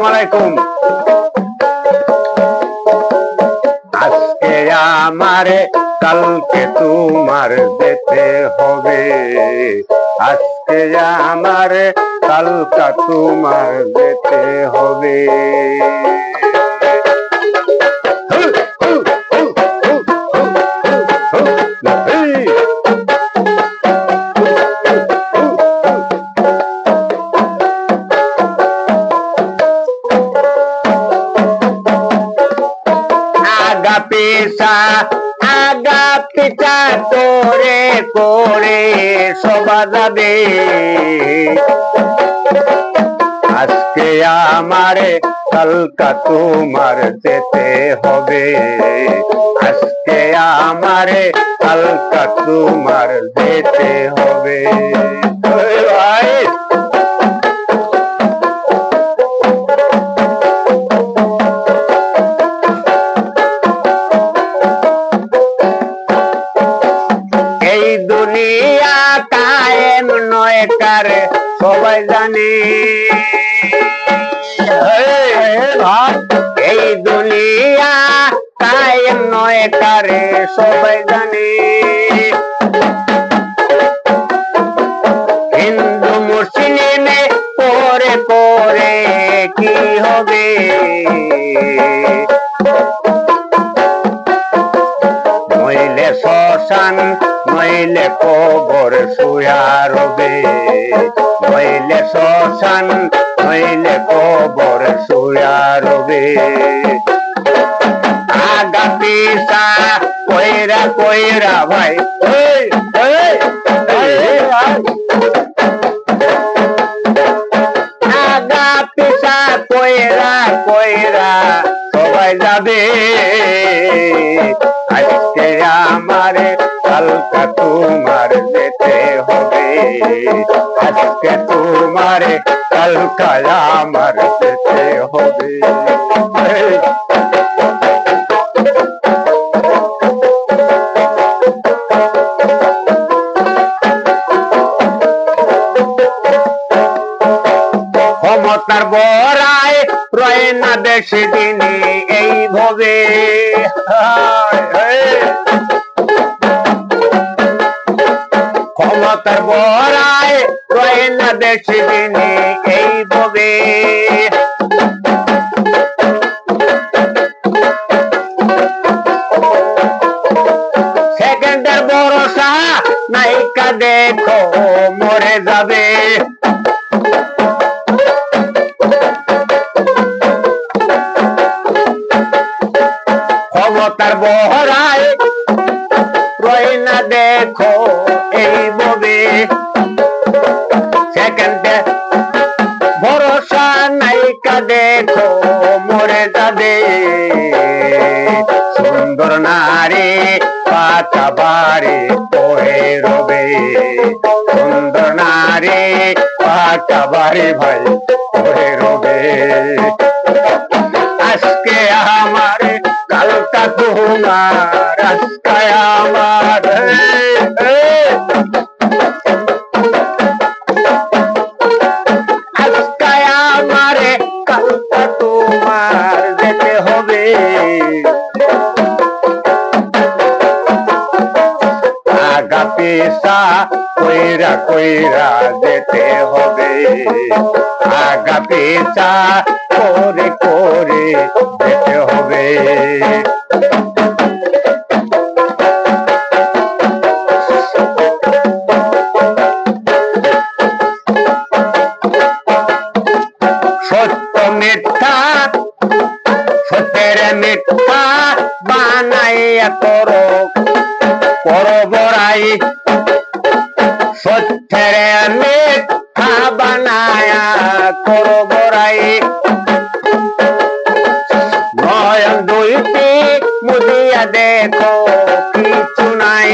আলাইকুম। আজকে আমারে কালকে তোমার যেতে হবে, আজকে আমারে কালকা তোমার যেতে হবে। আগা পিছা তোরে করে সবা যাবে, আজকে আমারে কালকা তোমার যেতে হবে, আজকে আমারে কালকা তোমার যেতে হবে। ভাই দুনিয়া কায়েম নয় কার সবাই জানে, এই দুনিয়া কায়েম নয় কারে সবাই জানে। হিন্দু মুসলিমে পরে পরে কি হবে, নইলে শ্মশান নইলে কবর শুয়া রবে, নইলে শ্মশান নইলে কবর শুয়া রবে। আগা পিছা কইরা কইরা ভাই আগা পিছা কইরা কইরা সবাই যাবে, আজকে আমারে কালকা তোমার যেতে হবে, আজকে তোমারে কালকা আমার যেতে হবে। ক্ষমতার বড়াই রয় না বেশি দিনে এই ভবে, ক্ষমতার বড়াই রয় না বেশি দিনে এই ভবে। সেকেন্ডের ভরসা নায়িকা দেখো মরে যাবে, ক্ষমতার বহরায় রয় না দেখো এই ববে। সেকেন্ডে ভরসা নায়িকা দেখো মরে যাবে, সুন্দর নারী পাতা বাড়ি পড়ে রবে, সুন্দর নারী পাতা বাড়ি ভাই পড়ে রবে। আজকে আমার কালকা তোমার, আজকে আমার আজকে আমারে কালকা তোমার যেতে হবে, আগা পিছা কইরা কইরা যেতে হবে, আগা পিছা করে করে যেতে হবে। সত্য মিথ্যা সত্যের মিথ্যা বানাইয়া করো করো বড়াই, সত্যের মিথ্যা বানায়া করো বড়াই। নয়ন দুইটি মুদিয়া দেখো কিছু নাই,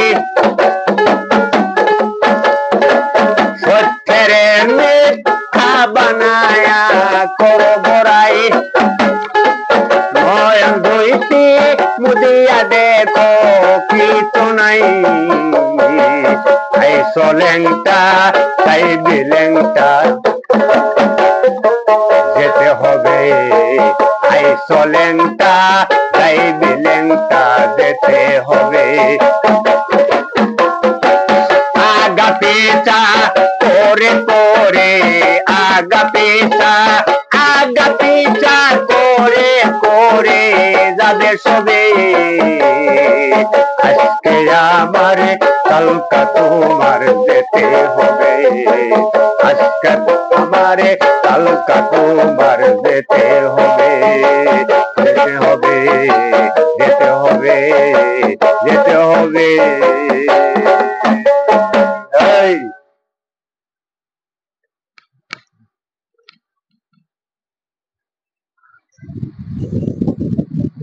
সত্যের মিথ্যা বানায়া করো বড়াই। নয়ন দুইটি মুদিয়া দেখো কিছু নাই, ল্যাংটা তাই ল্যাংটা যেতে হবে। আই চলেংটা যাইবি লেংটা যেতে হবে। আগা পিছা করে করে আগা পিছা করে করে যাবে সবে। আজকে আমার কালকা তোমার যেতে হবে। আজকে আমার কালকা তোমার যেতে হবে। যেতে হবে যেতে হবে যেতে হবে।